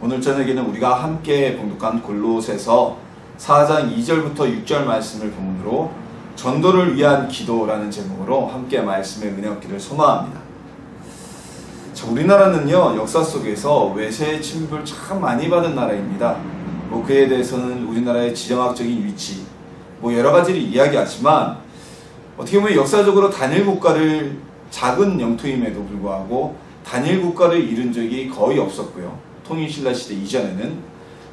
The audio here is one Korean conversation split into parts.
오늘 저녁에는 우리가 함께 봉독한 골로새서 4장 2절부터 6절 말씀을 본문으로 전도를 위한 기도라는 제목으로 함께 말씀의 은혜 얻기를 소망합니다. 자, 우리나라는요, 역사 속에서 외세의 침입을 참 많이 받은 나라입니다. 그에 대해서는 우리나라의 지정학적인 위치, 여러 가지를 이야기하지만 어떻게 보면 역사적으로 단일 국가를 작은 영토임에도 불구하고 단일 국가를 이룬 적이 거의 없었고요. 통일신라 시대 이전에는.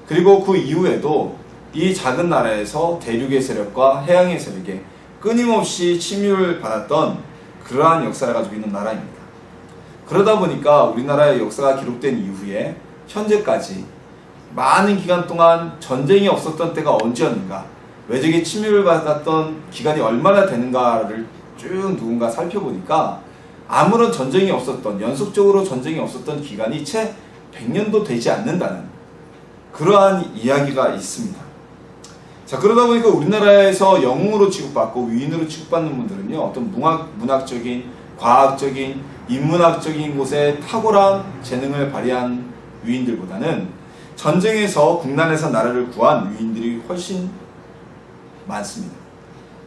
그리고 그 이후에도 이 작은 나라에서 대륙의 세력과 해양의 세력에 끊임없이 침입을 받았던 그러한 역사를 가지고 있는 나라입니다. 그러다 보니까 우리나라의 역사가 기록된 이후에 현재까지 많은 기간 동안 전쟁이 없었던 때가 언제였는가, 외적의 침입을 받았던 기간이 얼마나 되는가를 쭉 누군가 살펴보니까 아무런 전쟁이 없었던, 연속적으로 전쟁이 없었던 기간이 채 100년도 되지 않는다는 그러한 이야기가 있습니다. 자, 그러다 보니까 우리나라에서 영웅으로 취급받고 위인으로 취급받는 분들은요, 어떤 문학적인, 과학적인, 인문학적인 곳에 탁월한 재능을 발휘한 위인들보다는 전쟁에서 국난에서 나라를 구한 위인들이 훨씬 많습니다.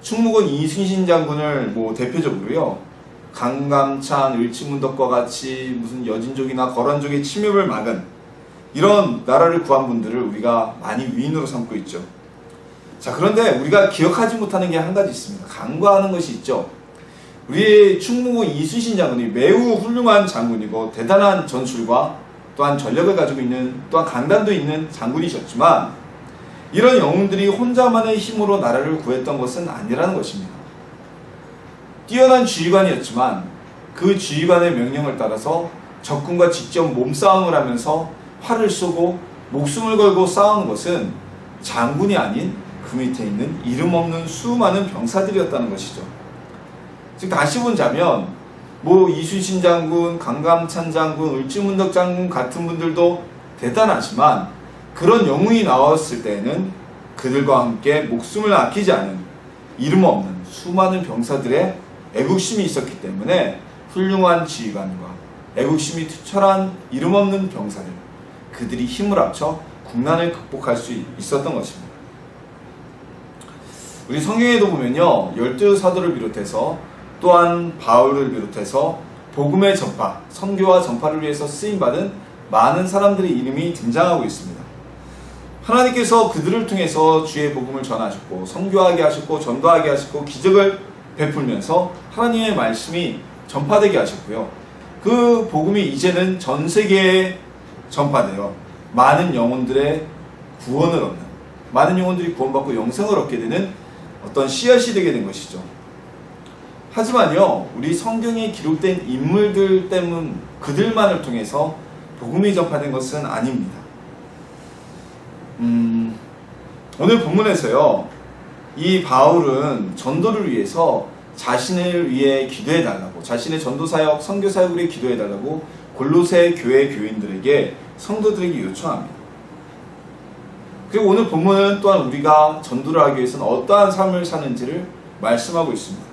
충무공 이순신 장군을 대표적으로요, 강감찬, 을지문덕과 같이 무슨 여진족이나 거란족의 침입을 막은 이런 나라를 구한 분들을 우리가 많이 위인으로 삼고 있죠. 자, 그런데 우리가 기억하지 못하는 게 한 가지 있습니다. 간과하는 것이 있죠. 우리의 충무공 이순신 장군이 매우 훌륭한 장군이고 대단한 전술과 또한 전력을 가지고 있는, 또한 강단도 있는 장군이셨지만 이런 영웅들이 혼자만의 힘으로 나라를 구했던 것은 아니라는 것입니다. 뛰어난 지휘관이었지만 그 지휘관의 명령을 따라서 적군과 직접 몸싸움을 하면서 활을 쏘고 목숨을 걸고 싸우는 것은 장군이 아닌 그 밑에 있는 이름 없는 수많은 병사들이었다는 것이죠. 즉 다시 보자면 이순신 장군, 강감찬 장군, 을지문덕 장군 같은 분들도 대단하지만 그런 영웅이 나왔을 때에는 그들과 함께 목숨을 아끼지 않은 이름 없는 수많은 병사들의 애국심이 있었기 때문에 훌륭한 지휘관과 애국심이 투철한 이름 없는 병사들, 그들이 힘을 합쳐 국난을 극복할 수 있었던 것입니다. 우리 성경에도 보면요, 12사도를 비롯해서 또한 바울을 비롯해서 복음의 전파, 선교와 전파를 위해서 쓰임받은 많은 사람들의 이름이 등장하고 있습니다. 하나님께서 그들을 통해서 주의 복음을 전하셨고 선교하게 하셨고 전도하게 하셨고 기적을 베풀면서 하나님의 말씀이 전파되게 하셨고요. 그 복음이 이제는 전 세계에 전파되어 많은 영혼들의 구원을 얻는, 많은 영혼들이 구원받고 영생을 얻게 되는 어떤 씨앗이 되게 된 것이죠. 하지만요, 우리 성경에 기록된 인물들 때문, 그들만을 통해서 복음이 전파된 것은 아닙니다. 오늘 본문에서요, 이 바울은 전도를 위해서 자신을 위해 기도해달라고, 자신의 전도사역, 선교사역을 위해 기도해달라고 골로새 교회 교인들에게, 성도들에게 요청합니다. 그리고 오늘 본문은 또한 우리가 전도를 하기 위해서는 어떠한 삶을 사는지를 말씀하고 있습니다.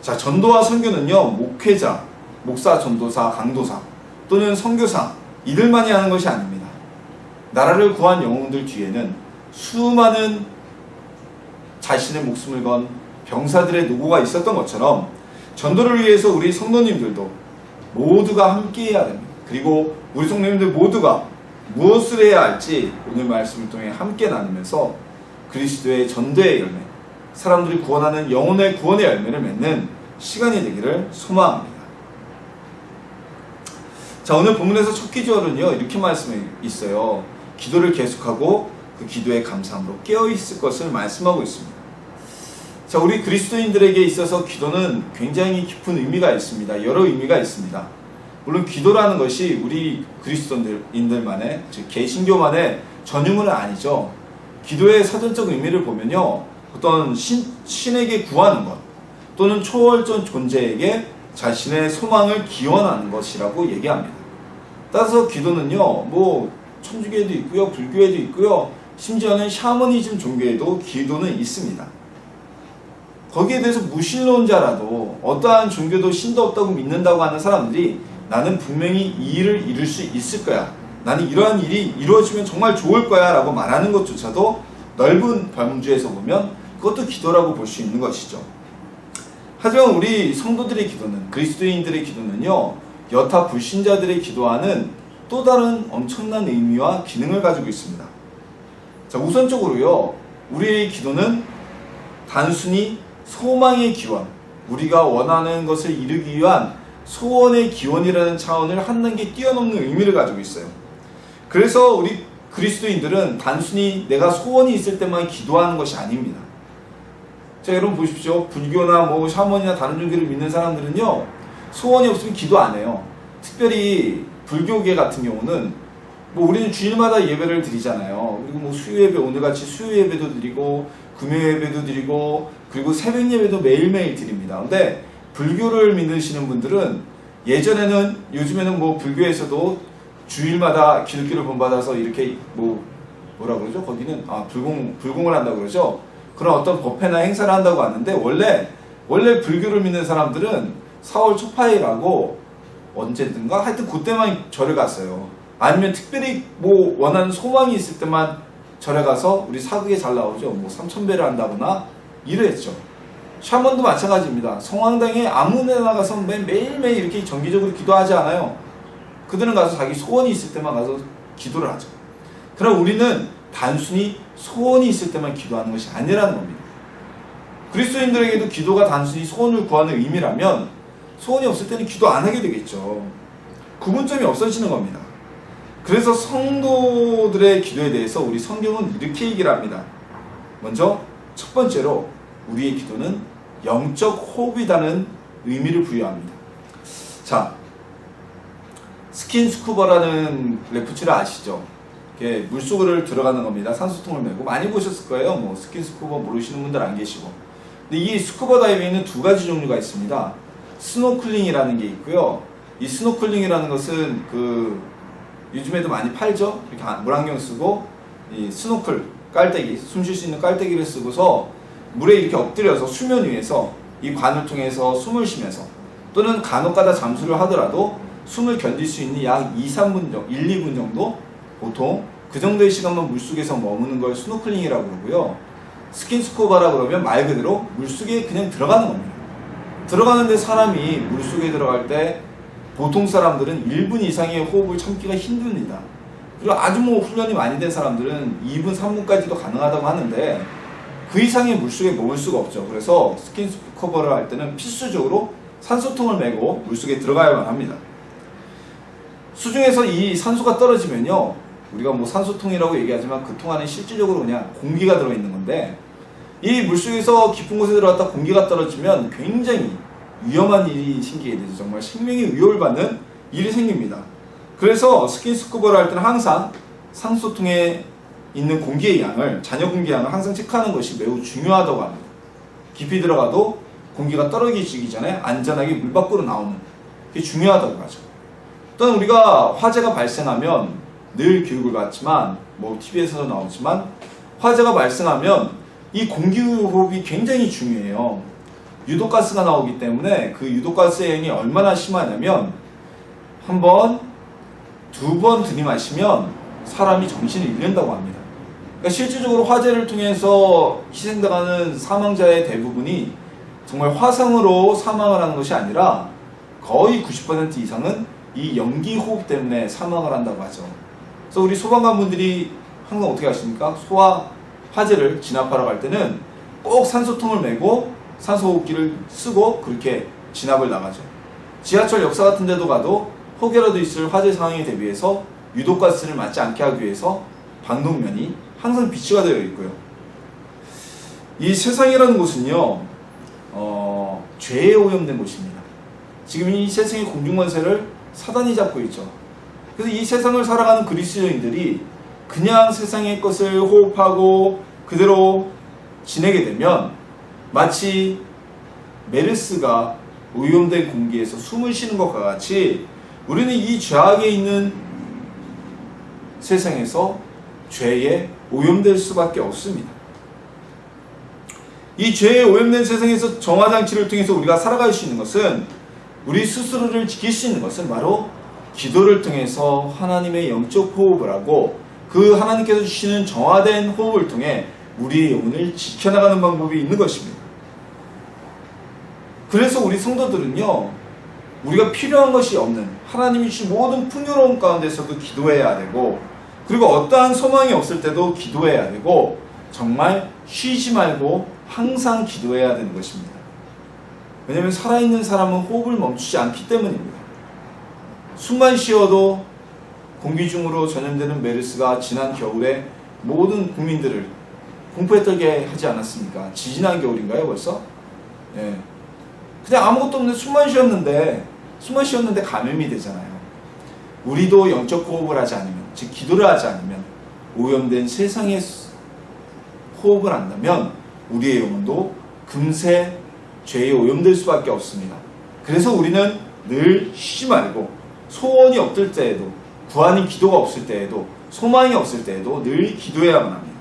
자, 전도와 선교는요, 목회자, 목사, 전도사, 강도사 또는 선교사, 이들만이 하는 것이 아닙니다. 나라를 구한 영웅들 뒤에는 수많은 자신의 목숨을 건 병사들의 노고가 있었던 것처럼 전도를 위해서 우리 성도님들도 모두가 함께 해야 됩니다. 그리고 우리 성도님들 모두가 무엇을 해야 할지 오늘 말씀을 통해 함께 나누면서 그리스도의 전도의 열매, 사람들이 구원하는 영혼의 구원의 열매를 맺는 시간이 되기를 소망합니다. 자, 오늘 본문에서 첫 기절은요, 이렇게 말씀해 있어요. 기도를 계속하고 그 기도의 감사함으로 깨어있을 것을 말씀하고 있습니다. 자, 우리 그리스도인들에게 있어서 기도는 굉장히 깊은 의미가 있습니다. 여러 의미가 있습니다. 물론 기도라는 것이 우리 그리스도인들만의, 즉 개신교만의 전유물은 아니죠. 기도의 사전적 의미를 보면요, 어떤 신에게 구하는 것 또는 초월적 존재에게 자신의 소망을 기원하는 것이라고 얘기합니다. 따라서 기도는요, 천주교에도 있고요, 불교에도 있고요, 심지어는 샤머니즘 종교에도 기도는 있습니다. 거기에 대해서 무신론자라도 어떠한 종교도 신도 없다고 믿는다고 하는 사람들이 나는 분명히 이 일을 이룰 수 있을 거야 나는 이러한 일이 이루어지면 정말 좋을 거야 라고 말하는 것조차도 넓은 범주에서 보면 그것도 기도라고 볼 수 있는 것이죠. 하지만 우리 성도들의 기도는, 그리스도인들의 기도는요, 여타 불신자들의 기도와는 또 다른 엄청난 의미와 기능을 가지고 있습니다. 자, 우선적으로요, 우리의 기도는 단순히 소망의 기원, 우리가 원하는 것을 이루기 위한 소원의 기원이라는 차원을 한 단계 뛰어넘는 의미를 가지고 있어요. 그래서 우리 그리스도인들은 단순히 내가 소원이 있을 때만 기도하는 것이 아닙니다. 자, 여러분 보십시오. 불교나 뭐 샤먼이나 다른 종교를 믿는 사람들은요, 소원이 없으면 기도 안 해요. 특별히 불교계 같은 경우는 뭐 우리는 주일마다 예배를 드리잖아요. 그리고 뭐 수요 예배, 오늘같이 수요 예배도 드리고 금요 예배도 드리고 그리고 새벽 예배도 매일매일 드립니다. 근데 불교를 믿으시는 분들은 예전에는, 요즘에는 뭐 불교에서도 주일마다 기독교를 본받아서 이렇게 뭐라 그러죠? 거기는 불공을 한다고 그러죠. 그런 어떤 법회나 행사를 한다고 하는데 원래 불교를 믿는 사람들은 4월 초파일하고 언제든가 하여튼 그때만 절을 갔어요. 아니면 특별히 뭐 원하는 소망이 있을 때만 절에 가서 우리 사극에 잘 나오죠. 뭐 삼천배를 한다거나 이랬죠. 샤먼도 마찬가지입니다. 성황당에 아무 데나 가서 매일매일 이렇게 정기적으로 기도하지 않아요. 그들은 가서 자기 소원이 있을 때만 가서 기도를 하죠. 그럼 우리는 단순히 소원이 있을 때만 기도하는 것이 아니라는 겁니다. 그리스도인들에게도 기도가 단순히 소원을 구하는 의미라면 소원이 없을 때는 기도 안 하게 되겠죠. 구분점이 없어지는 겁니다. 그래서 성도들의 기도에 대해서 우리 성경은 이렇게 얘기를 합니다. 먼저 첫 번째로 우리의 기도는 영적 호흡이라는 의미를 부여합니다. 자, 스킨스쿠버라는 레프츠를 아시죠? 이게 물속을 들어가는 겁니다. 산소통을 메고 많이 보셨을 거예요. 뭐 스킨스쿠버 모르시는 분들 안 계시고. 근데 이 스쿠버 다이빙에는 두 가지 종류가 있습니다. 스노클링이라는 게 있고요. 이 스노클링이라는 것은 요즘에도 많이 팔죠. 이렇게 물안경 쓰고 이 스노클 깔때기, 숨 쉴 수 있는 깔때기를 쓰고서 물에 이렇게 엎드려서 수면 위에서 이 관을 통해서 숨을 쉬면서, 또는 간혹가다 잠수를 하더라도 숨을 견딜 수 있는 약 2-3분 정도, 1-2분 정도, 보통 그 정도의 시간만 물속에서 머무는 걸 스노클링이라고 그러고요. 스킨스쿠버라 그러면 말 그대로 물속에 그냥 들어가는 겁니다. 들어가는데 사람이 물속에 들어갈 때 보통 사람들은 1분 이상의 호흡을 참기가 힘듭니다. 그리고 아주 훈련이 많이 된 사람들은 2분, 3분까지도 가능하다고 하는데 그 이상의 물속에 머물 수가 없죠. 그래서 스킨스쿠버를 할 때는 필수적으로 산소통을 메고 물속에 들어가야만 합니다. 수중에서 이 산소가 떨어지면요, 우리가 뭐 산소통이라고 얘기하지만 그 통 안에 실질적으로 그냥 공기가 들어있는 건데, 이 물속에서 깊은 곳에 들어갔다 공기가 떨어지면 굉장히 위험한 일이 생기게 되죠. 정말 생명의 위협을 받는 일이 생깁니다. 그래서 스킨스쿠버를 할 때는 항상 산소통에 있는 공기의 양을, 잔여 공기의 양을 항상 체크하는 것이 매우 중요하다고 합니다. 깊이 들어가도 공기가 떨어지기 전에 안전하게 물 밖으로 나오는 게 중요하다고 하죠. 또는 우리가 화재가 발생하면 늘 교육을 받지만, 뭐 TV에서도 나오지만, 화재가 발생하면 이 공기 호흡이 굉장히 중요해요. 유독가스가 나오기 때문에 그 유독가스의 양이 얼마나 심하냐면 한 번, 두 번 들이마시면 사람이 정신을 잃는다고 합니다. 그러니까 실질적으로 화재를 통해서 희생당하는 사망자의 대부분이 정말 화상으로 사망을 하는 것이 아니라 거의 90% 이상은 이 연기 호흡 때문에 사망을 한다고 하죠. 그래서 우리 소방관분들이 항상 어떻게 하십니까? 소화 화재를 진압하러 갈 때는 꼭 산소통을 메고 산소호흡기를 쓰고 그렇게 진압을 나가죠. 지하철 역사 같은 데도 가도 혹여라도 있을 화재 상황에 대비해서 유독가스를 맞지 않게 하기 위해서 방독면이 항상 비치가 되어 있고요. 이 세상이라는 곳은요, 죄에 오염된 곳입니다. 지금 이 세상의 공중권세를 사단이 잡고 있죠. 그래서 이 세상을 살아가는 그리스도인들이 그냥 세상의 것을 호흡하고 그대로 지내게 되면 마치 메르스가 오염된 공기에서 숨을 쉬는 것과 같이 우리는 이 죄악에 있는 세상에서 죄에 오염될 수밖에 없습니다. 이 죄에 오염된 세상에서 정화장치를 통해서 우리가 살아갈 수 있는 것은, 우리 스스로를 지킬 수 있는 것은 바로 기도를 통해서 하나님의 영적 호흡을 하고 그 하나님께서 주시는 정화된 호흡을 통해 우리의 영혼을 지켜나가는 방법이 있는 것입니다. 그래서 우리 성도들은요, 우리가 필요한 것이 없는 하나님이 주신 모든 풍요로움 가운데서도 기도해야 되고, 그리고 어떠한 소망이 없을 때도 기도해야 되고, 정말 쉬지 말고 항상 기도해야 되는 것입니다. 왜냐하면 살아있는 사람은 호흡을 멈추지 않기 때문입니다. 숨만 쉬어도 공기 중으로 전염되는 메르스가 지난 겨울에 모든 국민들을 공포에 떨게 하지 않았습니까? 지지난 겨울인가요 벌써? 예. 그냥 아무것도 없는데 숨만 쉬었는데 감염이 되잖아요. 우리도 영적 호흡을 하지 않으면, 즉 기도를 하지 않으면, 오염된 세상의 호흡을 한다면 우리의 영혼도 금세 죄에 오염될 수밖에 없습니다. 그래서 우리는 늘 쉬지 말고 소원이 없을 때에도, 구하는 기도가 없을 때에도, 소망이 없을 때에도 늘 기도해야만 합니다.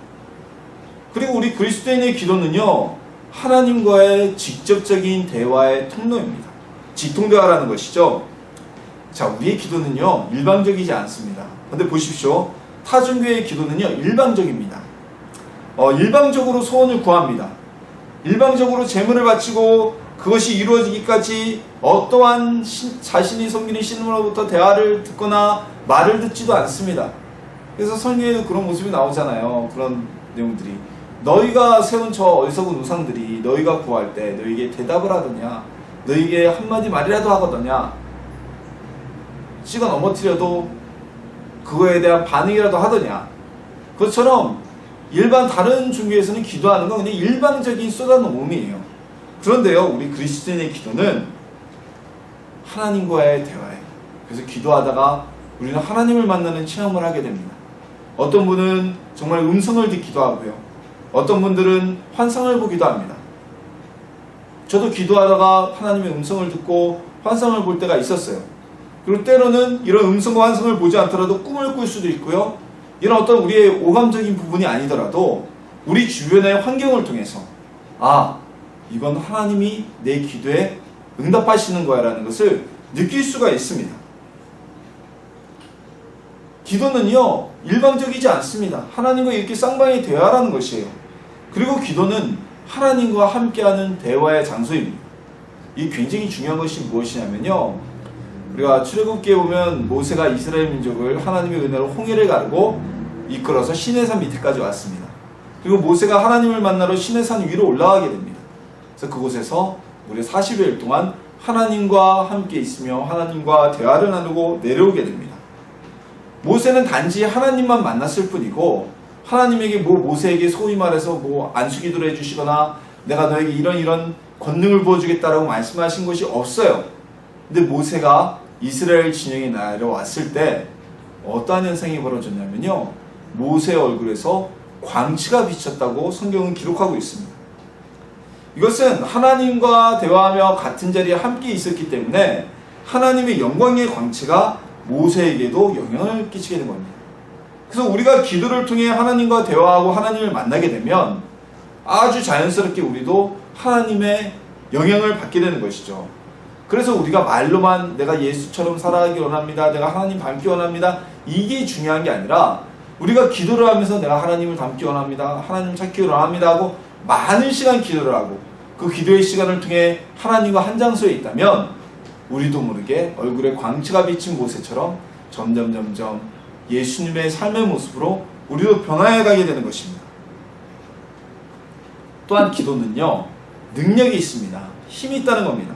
그리고 우리 그리스도인의 기도는요, 하나님과의 직접적인 대화의 통로입니다. 직통대화라는 것이죠. 자, 우리의 기도는요, 일방적이지 않습니다. 근데 보십시오. 타종교의 기도는요, 일방적입니다. 일방적으로 소원을 구합니다. 일방적으로 재물을 바치고 그것이 이루어지기까지 어떠한 자신이 섬기는 신으로부터 대화를 듣거나 말을 듣지도 않습니다. 그래서 성경에도 그런 모습이 나오잖아요. 그런 내용들이. 너희가 세운 저 어리석은 우상들이 너희가 구할 때 너희에게 대답을 하더냐, 너희에게 한마디 말이라도 하거더냐, 찍어 넘어뜨려도 그거에 대한 반응이라도 하더냐. 그것처럼 일반 다른 종교에서는 기도하는 건 그냥 일방적인 쏟아놓음이에요. 그런데요, 우리 그리스도인의 기도는 하나님과의 대화예요. 그래서 기도하다가 우리는 하나님을 만나는 체험을 하게 됩니다. 어떤 분은 정말 음성을 듣기도 하고요, 어떤 분들은 환상을 보기도 합니다. 저도 기도하다가 하나님의 음성을 듣고 환상을 볼 때가 있었어요. 그리고 때로는 이런 음성과 환상을 보지 않더라도 꿈을 꿀 수도 있고요, 이런 어떤 우리의 오감적인 부분이 아니더라도 우리 주변의 환경을 통해서, 아, 이건 하나님이 내 기도에 응답하시는 거야 라는 것을 느낄 수가 있습니다. 기도는요, 일방적이지 않습니다. 하나님과 이렇게 쌍방의 대화라는 것이에요. 그리고 기도는 하나님과 함께하는 대화의 장소입니다. 이 굉장히 중요한 것이 무엇이냐면요, 우리가 출애굽기에 보면 모세가 이스라엘 민족을 하나님의 은혜로 홍해를 가르고 이끌어서 시내산 밑에까지 왔습니다. 그리고 모세가 하나님을 만나러 시내산 위로 올라가게 됩니다. 그래서 그곳에서 무려 40일 동안 하나님과 함께 있으며 하나님과 대화를 나누고 내려오게 됩니다. 모세는 단지 하나님만 만났을 뿐이고, 하나님에게 모세에게 소위 말해서 안수기도를 해주시거나 내가 너에게 이런 권능을 부어주겠다라고 말씀하신 것이 없어요. 근데 모세가 이스라엘 진영에 내려왔을 때 어떠한 현상이 벌어졌냐면요, 모세의 얼굴에서 광채가 비쳤다고 성경은 기록하고 있습니다. 이것은 하나님과 대화하며 같은 자리에 함께 있었기 때문에 하나님의 영광의 광채가 모세에게도 영향을 끼치게 된 겁니다. 그래서 우리가 기도를 통해 하나님과 대화하고 하나님을 만나게 되면 아주 자연스럽게 우리도 하나님의 영향을 받게 되는 것이죠. 그래서 우리가 말로만 내가 예수처럼 살아가기 원합니다, 내가 하나님 닮기 원합니다, 이게 중요한 게 아니라 우리가 기도를 하면서 내가 하나님을 닮기 원합니다, 하나님 찾기 원합니다 하고 많은 시간 기도를 하고 그 기도의 시간을 통해 하나님과 한 장소에 있다면 우리도 모르게 얼굴에 광채가 비친 모세처럼 점점 예수님의 삶의 모습으로 우리도 변화해 가게 되는 것입니다. 또한 기도는요, 능력이 있습니다. 힘이 있다는 겁니다.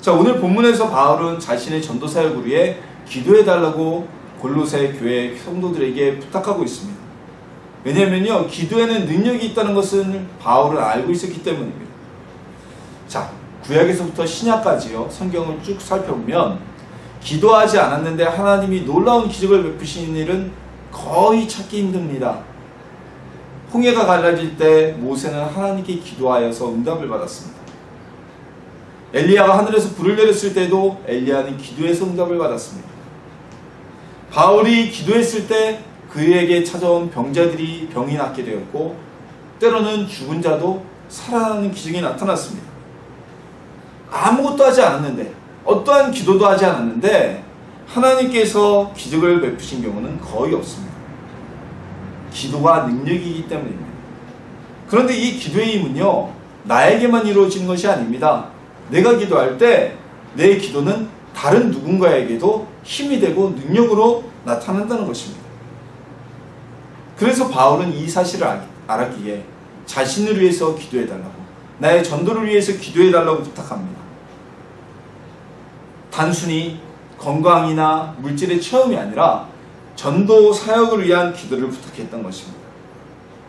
자, 오늘 본문에서 바울은 자신의 전도 사역을 위해 기도해 달라고 골로새 교회 성도들에게 부탁하고 있습니다. 왜냐하면요, 기도에는 능력이 있다는 것을 바울은 알고 있었기 때문입니다. 자, 구약에서부터 신약까지요, 성경을 쭉 살펴보면 기도하지 않았는데 하나님이 놀라운 기적을 베푸시는 일은 거의 찾기 힘듭니다. 홍해가 갈라질 때 모세는 하나님께 기도하여서 응답을 받았습니다. 엘리야가 하늘에서 불을 내렸을 때도 엘리야는 기도해서 응답을 받았습니다. 바울이 기도했을 때 그에게 찾아온 병자들이 병이 낫게 되었고, 때로는 죽은 자도 살아나는 기적이 나타났습니다. 아무것도 하지 않았는데, 어떠한 기도도 하지 않았는데 하나님께서 기적을 베푸신 경우는 거의 없습니다. 기도가 능력이기 때문입니다. 그런데 이 기도의 힘은요, 나에게만 이루어지는 것이 아닙니다. 내가 기도할 때 내 기도는 다른 누군가에게도 힘이 되고 능력으로 나타난다는 것입니다. 그래서 바울은 이 사실을 알았기에 자신을 위해서 기도해달라고, 나의 전도를 위해서 기도해달라고 부탁합니다. 단순히 건강이나 물질의 체험이 아니라 전도 사역을 위한 기도를 부탁했던 것입니다.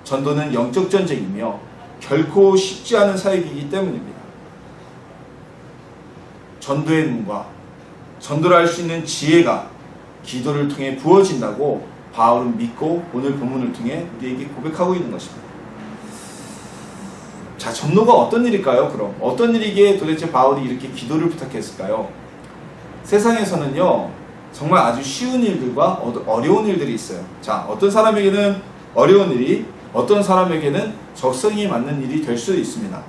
전도는 영적 전쟁이며 결코 쉽지 않은 사역이기 때문입니다. 전도의 눈과 전도를 할 수 있는 지혜가 기도를 통해 부어진다고 바울은 믿고 오늘 본문을 통해 우리에게 고백하고 있는 것입니다. 자, 전도가 어떤 일일까요? 그럼 어떤 일이기에 도대체 바울이 이렇게 기도를 부탁했을까요? 세상에서는요, 정말 아주 쉬운 일들과 어려운 일들이 있어요. 자, 어떤 사람에게는 어려운 일이, 어떤 사람에게는 적성이 맞는 일이 될 수도 있습니다.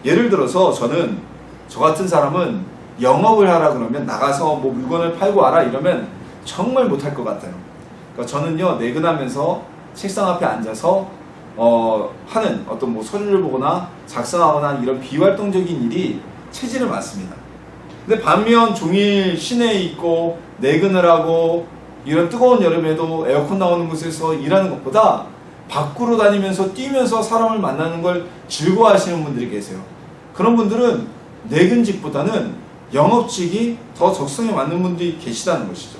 예를 들어서 저 같은 사람은 영업을 하라 그러면 나가서 뭐 물건을 팔고 와라 이러면 정말 못할 것 같아요. 그러니까 저는요, 내근하면서 책상 앞에 앉아서 하는 어떤 뭐 서류를 보거나 작성하거나 이런 비활동적인 일이 체질을 맞습니다. 근데 반면 종일 시내에 있고 내근을 하고 이런 뜨거운 여름에도 에어컨 나오는 곳에서 일하는 것보다 밖으로 다니면서 뛰면서 사람을 만나는 걸 즐거워하시는 분들이 계세요. 그런 분들은 내근직보다는 영업직이 더 적성에 맞는 분들이 계시다는 것이죠.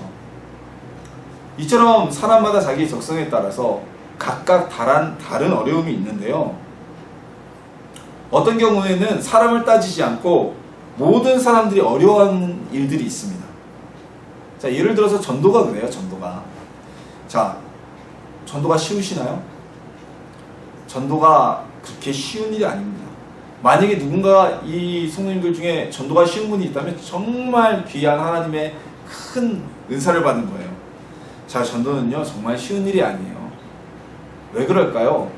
이처럼 사람마다 자기 적성에 따라서 각각 다른 어려움이 있는데요. 어떤 경우에는 사람을 따지지 않고 모든 사람들이 어려워하는 일들이 있습니다. 자, 예를 들어서 전도가 그래요. 전도가. 자, 전도가 쉬우시나요? 전도가 그렇게 쉬운 일이 아닙니다. 만약에 누군가 이 성도님들 중에 전도가 쉬운 분이 있다면 정말 귀한 하나님의 큰 은사를 받는 거예요. 자, 전도는요, 정말 쉬운 일이 아니에요. 왜 그럴까요?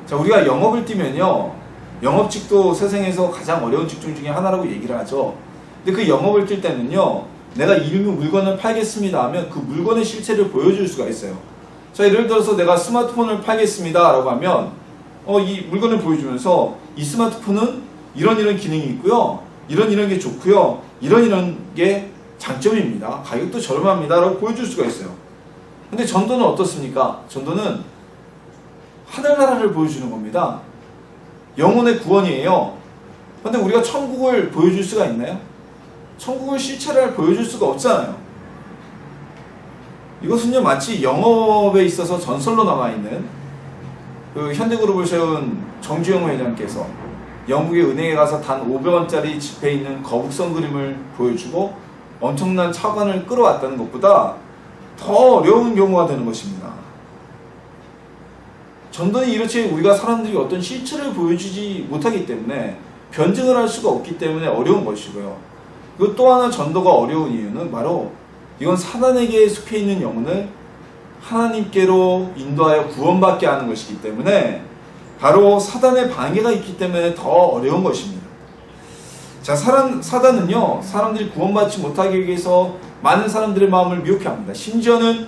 자, 우리가 영업을 뛰면요, 영업직도 세상에서 가장 어려운 직종 중에 하나라고 얘기를 하죠. 근데 그 영업을 뛸 때는요, 내가 이 물건을 팔겠습니다 하면 그 물건의 실체를 보여줄 수가 있어요. 자, 예를 들어서 내가 스마트폰을 팔겠습니다 라고 하면 이 물건을 보여주면서 이 스마트폰은 이런 기능이 있고요, 이런 게 좋고요, 이런 게 장점입니다, 가격도 저렴합니다 라고 보여줄 수가 있어요. 근데 전도는 어떻습니까? 전도는 하늘나라를 보여주는 겁니다. 영혼의 구원이에요. 근데 우리가 천국을 보여줄 수가 있나요? 천국의 실체를 보여줄 수가 없잖아요. 이것은요, 마치 영업에 있어서 전설로 남아있는 그 현대그룹을 세운 정주영 회장께서 영국의 은행에 가서 단 500원짜리 지폐에 있는 거북선 그림을 보여주고 엄청난 차관을 끌어왔다는 것보다 더 어려운 경우가 되는 것입니다. 전도는 이렇지 우리가 사람들이 어떤 실체를 보여주지 못하기 때문에 변증을 할 수가 없기 때문에 어려운 것이고요. 그리고 또 하나 전도가 어려운 이유는 바로 이건 사단에게 속해 있는 영혼을 하나님께로 인도하여 구원받게 하는 것이기 때문에 바로 사단의 방해가 있기 때문에 더 어려운 것입니다. 자, 사단은요, 사람들이 구원받지 못하기 위해서 많은 사람들의 마음을 미혹해 합니다. 심지어는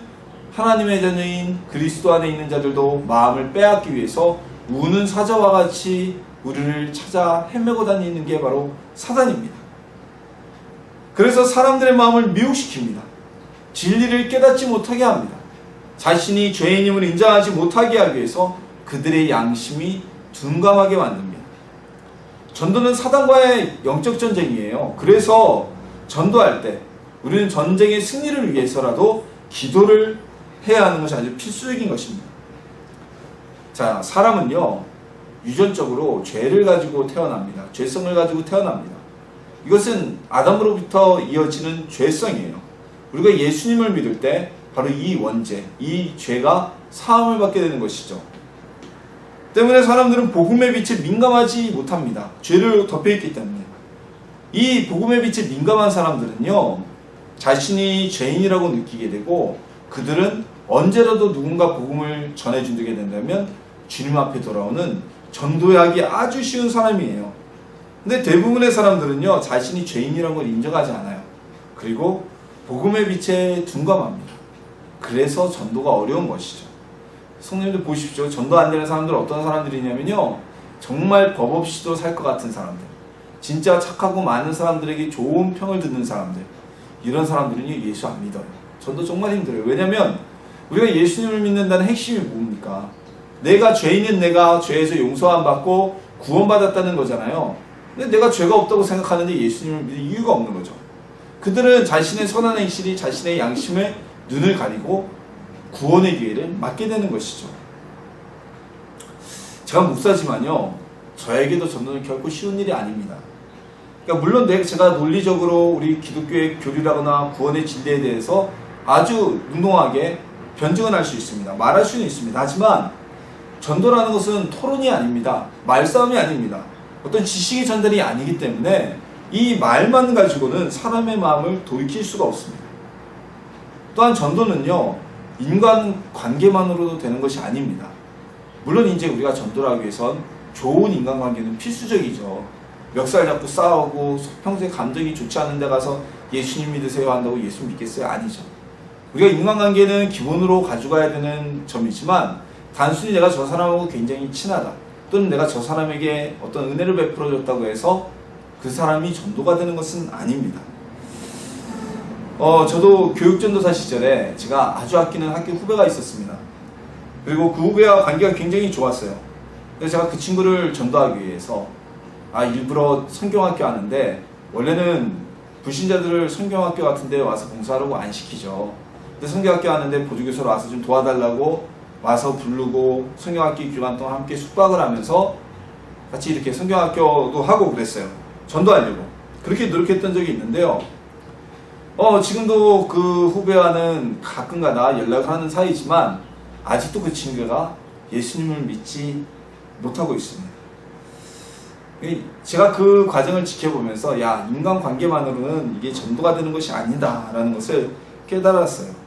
하나님의 자녀인 그리스도 안에 있는 자들도 마음을 빼앗기 위해서 우는 사자와 같이 우리를 찾아 헤매고 다니는 게 바로 사단입니다. 그래서 사람들의 마음을 미혹시킵니다. 진리를 깨닫지 못하게 합니다. 자신이 죄인임을 인정하지 못하게 하기 위해서 그들의 양심이 둔감하게 만듭니다. 전도는 사단과의 영적 전쟁이에요. 그래서 전도할 때 우리는 전쟁의 승리를 위해서라도 기도를 해야 하는 것이 아주 필수적인 것입니다. 자, 사람은요, 유전적으로 죄를 가지고 태어납니다. 죄성을 가지고 태어납니다. 이것은 아담으로부터 이어지는 죄성이에요. 우리가 예수님을 믿을 때 바로 이 원죄, 이 죄가 사함을 받게 되는 것이죠. 때문에 사람들은 복음의 빛에 민감하지 못합니다. 죄를 덮여있기 때문에. 이 복음의 빛에 민감한 사람들은요, 자신이 죄인이라고 느끼게 되고 그들은 언제라도 누군가 복음을 전해주게 된다면 주님 앞에 돌아오는 전도하기 아주 쉬운 사람이에요. 근데 대부분의 사람들은요, 자신이 죄인이라는 걸 인정하지 않아요. 그리고 복음의 빛에 둔감합니다. 그래서 전도가 어려운 것이죠. 성도님들 보십시오. 전도 안 되는 사람들은 어떤 사람들이냐면요, 정말 법 없이도 살 것 같은 사람들, 진짜 착하고 많은 사람들에게 좋은 평을 듣는 사람들, 이런 사람들은 예수 안 믿어요. 전도 정말 힘들어요. 왜냐면 우리가 예수님을 믿는다는 핵심이 뭡니까? 내가 죄 있는 내가 죄에서 용서함 받고 구원받았다는 거잖아요. 근데 내가 죄가 없다고 생각하는데 예수님을 믿을 이유가 없는 거죠. 그들은 자신의 선한 행실이 자신의 양심에 눈을 가리고 구원의 기회를 맞게 되는 것이죠. 제가 목사지만요, 저에게도 전도는 결코 쉬운 일이 아닙니다. 그러니까 물론 제가 논리적으로 우리 기독교의 교리라거나 구원의 진리에 대해서 아주 뭉동하게 변증을 할 수 있습니다. 말할 수는 있습니다. 하지만 전도라는 것은 토론이 아닙니다. 말싸움이 아닙니다. 어떤 지식의 전달이 아니기 때문에 이 말만 가지고는 사람의 마음을 돌이킬 수가 없습니다. 또한 전도는요, 인간 관계만으로도 되는 것이 아닙니다. 물론 이제 우리가 전도를 하기 위해선 좋은 인간관계는 필수적이죠. 멱살 잡고 싸우고 평소에 감정이 좋지 않은 데 가서 예수님 믿으세요 한다고 예수 믿겠어요? 아니죠. 우리가 인간관계는 기본으로 가져가야 되는 점이지만, 단순히 내가 저 사람하고 굉장히 친하다, 또는 내가 저 사람에게 어떤 은혜를 베풀어 줬다고 해서 그 사람이 전도가 되는 것은 아닙니다. 저도 교육전도사 시절에 제가 아주 아끼는 학교 후배가 있었습니다. 그리고 그 후배와 관계가 굉장히 좋았어요. 그래서 제가 그 친구를 전도하기 위해서 일부러 성경학교 하는데, 원래는 불신자들을 성경학교 같은 데 와서 봉사하라고 안 시키죠. 근데 성경학교 하는데 보조교사로 와서 좀 도와달라고 와서 부르고 성경학교 기간 동안 함께 숙박을 하면서 같이 이렇게 성경학교도 하고 그랬어요. 전도하려고. 그렇게 노력했던 적이 있는데요. 지금도 그 후배와는 가끔가다 연락을 하는 사이지만 아직도 그 친구가 예수님을 믿지 못하고 있습니다. 제가 그 과정을 지켜보면서 인간관계만으로는 이게 전도가 되는 것이 아니다 라는 것을 깨달았어요.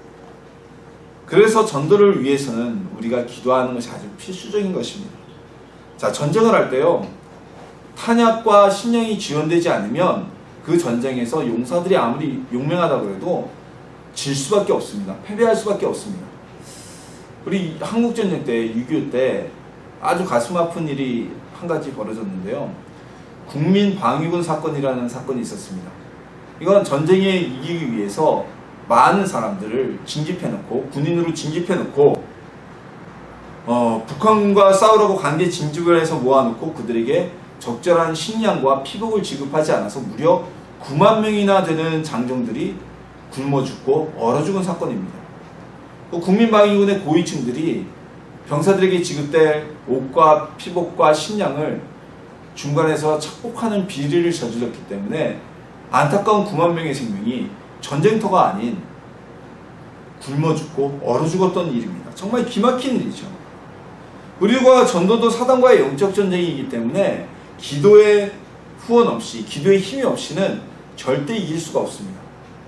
그래서 전도를 위해서는 우리가 기도하는 것이 아주 필수적인 것입니다. 자, 전쟁을 할 때요, 탄약과 식량이 지원되지 않으면 그 전쟁에서 용사들이 아무리 용맹하다고 해도 질 수밖에 없습니다. 패배할 수밖에 없습니다. 우리 한국전쟁 때, 6.25 때 아주 가슴 아픈 일이 한 가지 벌어졌는데요. 국민방위군 사건이라는 사건이 있었습니다. 이건 전쟁에 이기기 위해서 많은 사람들을 징집해놓고, 군인으로 징집해놓고, 북한군과 싸우라고 강제 징집을 해서 모아놓고 그들에게 적절한 식량과 피복을 지급하지 않아서 무려 9만 명이나 되는 장정들이 굶어 죽고 얼어 죽은 사건입니다. 국민방위군의 고위층들이 병사들에게 지급될 옷과 피복과 식량을 중간에서 착복하는 비리를 저질렀기 때문에 안타까운 9만 명의 생명이 전쟁터가 아닌 굶어 죽고 얼어 죽었던 일입니다. 정말 기막힌 일이죠. 우리가 전도도 사단과의 영적 전쟁이기 때문에 기도의 후원 없이, 기도의 힘이 없이는 절대 이길 수가 없습니다.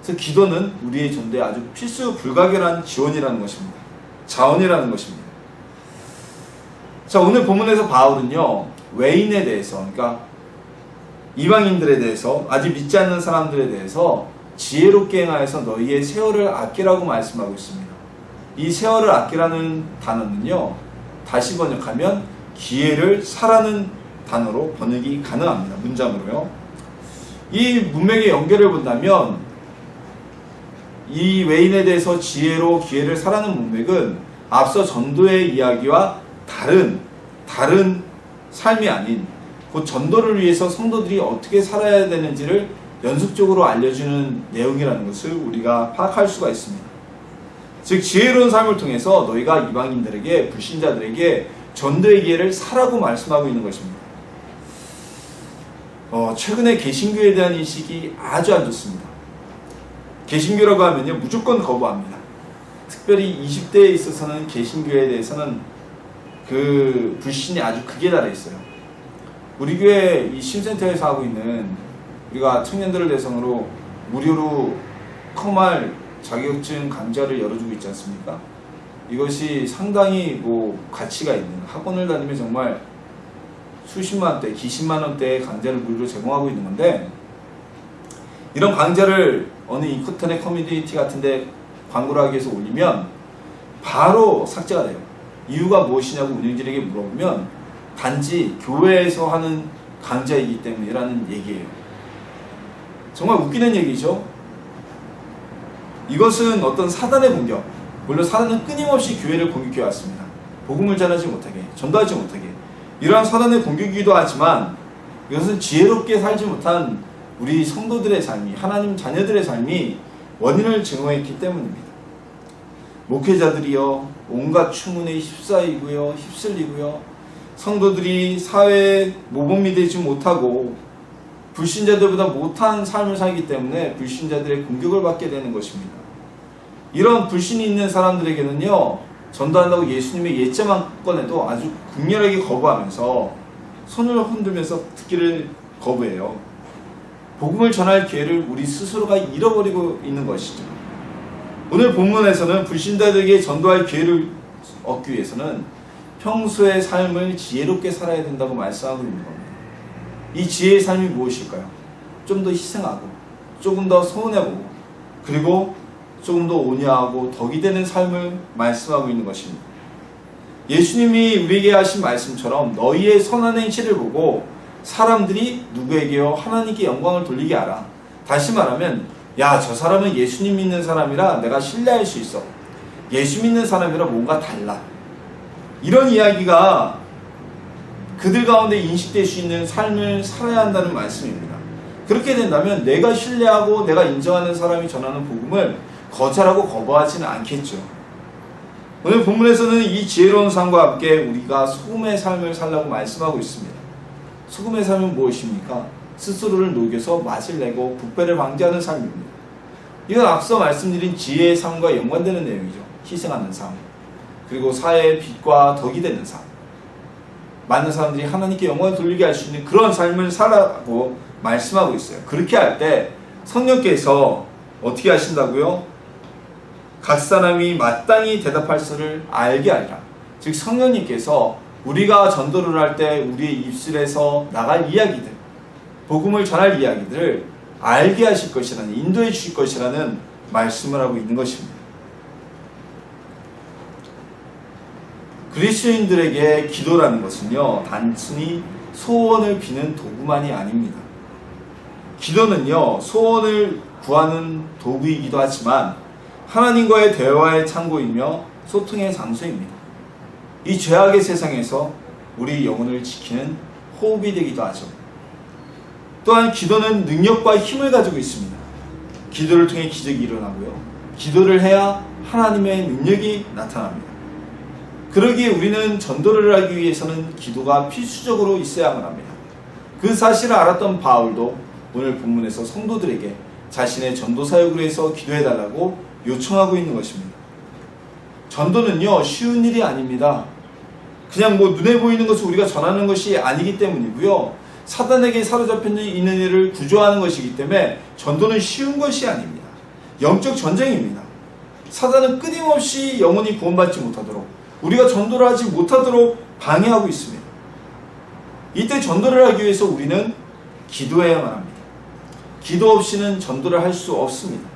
그래서 기도는 우리의 전도에 아주 필수 불가결한 지원이라는 것입니다. 자원이라는 것입니다. 자, 오늘 본문에서 바울은요, 외인에 대해서, 그러니까 이방인들에 대해서, 아직 믿지 않는 사람들에 대해서 지혜롭게 행하여서 너희의 세월을 아끼라고 말씀하고 있습니다. 이 세월을 아끼라는 단어는요, 다시 번역하면 기회를 사라는 단어로 번역이 가능합니다. 문장으로요. 이 문맥의 연결을 본다면 이 외인에 대해서 지혜로 기회를 사라는 문맥은 앞서 전도의 이야기와 다른 삶이 아닌, 곧 전도를 위해서 성도들이 어떻게 살아야 되는지를 연속적으로 알려주는 내용이라는 것을 우리가 파악할 수가 있습니다. 즉, 지혜로운 삶을 통해서 너희가 이방인들에게, 불신자들에게 전도의 기회를 사라고 말씀하고 있는 것입니다. 최근에 개신교에 대한 인식이 아주 안 좋습니다. 개신교라고 하면요, 무조건 거부합니다. 특별히 20대에 있어서는 개신교에 대해서는 그 불신이 아주 극에 달해 있어요. 우리 교회 이 심센터에서 하고 있는, 우리가 청년들을 대상으로 무료로 컴알 자격증 강좌를 열어주고 있지 않습니까? 이것이 상당히 가치가 있는, 학원을 다니면 정말 수십만 원대, 기십만 원대의 강좌를 무료로 제공하고 있는 건데, 이런 강좌를 어느 인터넷 커뮤니티 같은데 광고를 하기 위해서 올리면 바로 삭제가 돼요. 이유가 무엇이냐고 운영진에게 물어보면 단지 교회에서 하는 강좌이기 때문이라는 얘기예요. 정말 웃기는 얘기죠. 이것은 어떤 사단의 공격. 물론 사단은 끊임없이 교회를 공격해 왔습니다. 복음을 전하지 못하게, 전도하지 못하게. 이러한 사단의 공격이기도 하지만 이것은 지혜롭게 살지 못한 우리 성도들의 삶이, 하나님 자녀들의 삶이 원인을 증오했기 때문입니다. 목회자들이요, 온갖 추문에 휩쓸리고요, 성도들이 사회에 모범이 되지 못하고 불신자들보다 못한 삶을 살기 때문에 불신자들의 공격을 받게 되는 것입니다. 이런 불신이 있는 사람들에게는요, 전도한다고 예수님의 예자만 꺼내도 아주 극렬하게 거부하면서 손을 흔들면서 듣기를 거부해요. 복음을 전할 기회를 우리 스스로가 잃어버리고 있는 것이죠. 오늘 본문에서는 불신자들에게 전도할 기회를 얻기 위해서는 평소의 삶을 지혜롭게 살아야 된다고 말씀하고 있는 겁니다. 이 지혜의 삶이 무엇일까요? 좀 더 희생하고, 조금 더 서운해보고, 그리고 조금 더 온유하고 덕이 되는 삶을 말씀하고 있는 것입니다. 예수님이 우리에게 하신 말씀처럼 너희의 선한 행실을 보고 사람들이 누구에게요? 하나님께 영광을 돌리게 하라. 다시 말하면 야, 저 사람은 예수님 믿는 사람이라 내가 신뢰할 수 있어. 예수 믿는 사람이라 뭔가 달라. 이런 이야기가 그들 가운데 인식될 수 있는 삶을 살아야 한다는 말씀입니다. 그렇게 된다면 내가 신뢰하고 내가 인정하는 사람이 전하는 복음을 거절하고 거부하지는 않겠죠. 오늘 본문에서는 이 지혜로운 삶과 함께 우리가 소금의 삶을 살라고 말씀하고 있습니다. 소금의 삶은 무엇입니까? 스스로를 녹여서 맛을 내고 부패를 방지하는 삶입니다. 이건 앞서 말씀드린 지혜의 삶과 연관되는 내용이죠. 희생하는 삶, 그리고 사회의 빛과 덕이 되는 삶, 많은 사람들이 하나님께 영광을 돌리게 할 수 있는 그런 삶을 살라고 말씀하고 있어요. 그렇게 할 때 성령께서 어떻게 하신다고요? 각 사람이 마땅히 대답할 수를 알게 하리라. 즉 성령님께서 우리가 전도를 할 때 우리의 입술에서 나갈 이야기들, 복음을 전할 이야기들을 알게 하실 것이라는, 인도해 주실 것이라는 말씀을 하고 있는 것입니다. 그리스도인들에게 기도라는 것은요, 단순히 소원을 비는 도구만이 아닙니다. 기도는요, 소원을 구하는 도구이기도 하지만 하나님과의 대화의 창고이며 소통의 장소입니다. 이 죄악의 세상에서 우리 영혼을 지키는 호흡이 되기도 하죠. 또한 기도는 능력과 힘을 가지고 있습니다. 기도를 통해 기적이 일어나고요. 기도를 해야 하나님의 능력이 나타납니다. 그러기에 우리는 전도를 하기 위해서는 기도가 필수적으로 있어야만 합니다. 그 사실을 알았던 바울도 오늘 본문에서 성도들에게 자신의 전도 사역을 해서 기도해달라고 요청하고 있는 것입니다. 전도는요, 쉬운 일이 아닙니다. 그냥 눈에 보이는 것을 우리가 전하는 것이 아니기 때문이고요. 사단에게 사로잡혀 있는 일을 구조하는 것이기 때문에 전도는 쉬운 것이 아닙니다. 영적 전쟁입니다. 사단은 끊임없이 영혼이 구원받지 못하도록, 우리가 전도를 하지 못하도록 방해하고 있습니다. 이때 전도를 하기 위해서 우리는 기도해야만 합니다. 기도 없이는 전도를 할 수 없습니다.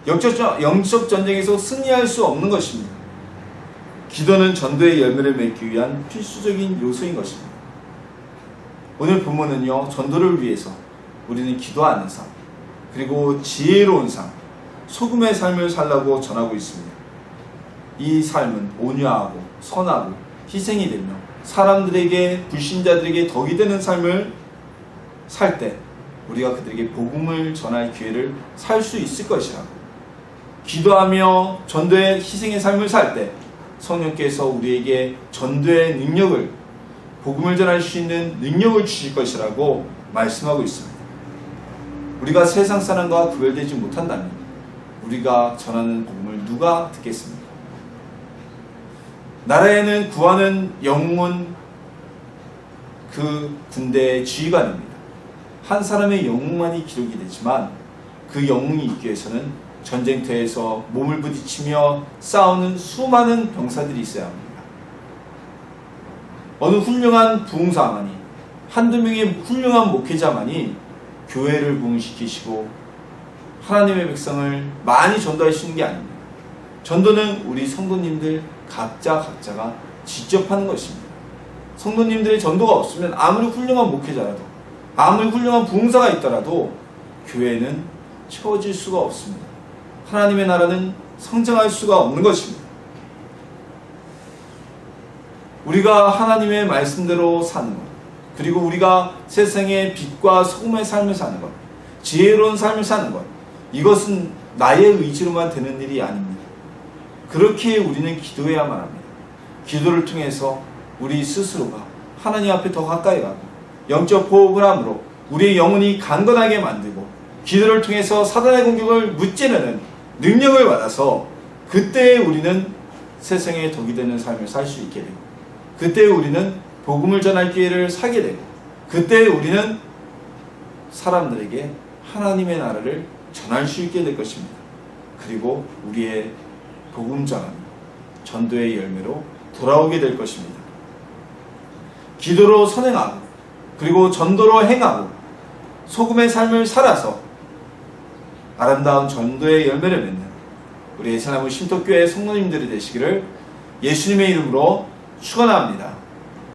영적 전쟁에서 승리할 수 없는 것입니다. 기도는 전도의 열매를 맺기 위한 필수적인 요소인 것입니다. 오늘 본문은요, 전도를 위해서 우리는 기도하는 삶, 그리고 지혜로운 삶, 소금의 삶을 살라고 전하고 있습니다. 이 삶은 온유하고 선하고 희생이 되며 사람들에게, 불신자들에게 덕이 되는 삶을 살 때 우리가 그들에게 복음을 전할 기회를 살 수 있을 것이라고, 기도하며 전도의 희생의 삶을 살 때 성령께서 우리에게 전도의 능력을, 복음을 전할 수 있는 능력을 주실 것이라고 말씀하고 있습니다. 우리가 세상 사람과 구별되지 못한다면 우리가 전하는 복음을 누가 듣겠습니까? 나라에는 구하는 영웅은 그 군대의 지휘관입니다. 한 사람의 영웅만이 기록이 되지만 그 영웅이 있기 위해서는 전쟁터에서 몸을 부딪히며 싸우는 수많은 병사들이 있어야 합니다. 어느 훌륭한 부흥사만이, 한두 명의 훌륭한 목회자만이 교회를 부흥시키시고 하나님의 백성을 많이 전도할 수 있는 게 아닙니다. 전도는 우리 성도님들 각자가 직접 하는 것입니다. 성도님들의 전도가 없으면 아무리 훌륭한 목회자라도, 아무리 훌륭한 부흥사가 있더라도 교회는 채워질 수가 없습니다. 하나님의 나라는 성장할 수가 없는 것입니다. 우리가 하나님의 말씀대로 사는 것, 그리고 우리가 세상의 빛과 소금의 삶을 사는 것, 지혜로운 삶을 사는 것, 이것은 나의 의지로만 되는 일이 아닙니다. 그렇게 우리는 기도해야만 합니다. 기도를 통해서 우리 스스로가 하나님 앞에 더 가까이 가고 영적 호흡을 함으로 우리의 영혼이 강건하게 만들고 기도를 통해서 사단의 공격을 무찌르는 능력을 받아서 그때 우리는 세상에 덕이 되는 삶을 살 수 있게 되고, 그때 우리는 복음을 전할 기회를 사게 되고, 그때 우리는 사람들에게 하나님의 나라를 전할 수 있게 될 것입니다. 그리고 우리의 복음 전함, 전도의 열매로 돌아오게 될 것입니다. 기도로 선행하고 그리고 전도로 행하고 소금의 삶을 살아서 아름다운 전도의 열매를 맺는 우리 예산나무 신토교회 성도님들이 되시기를 예수님의 이름으로 축원합니다.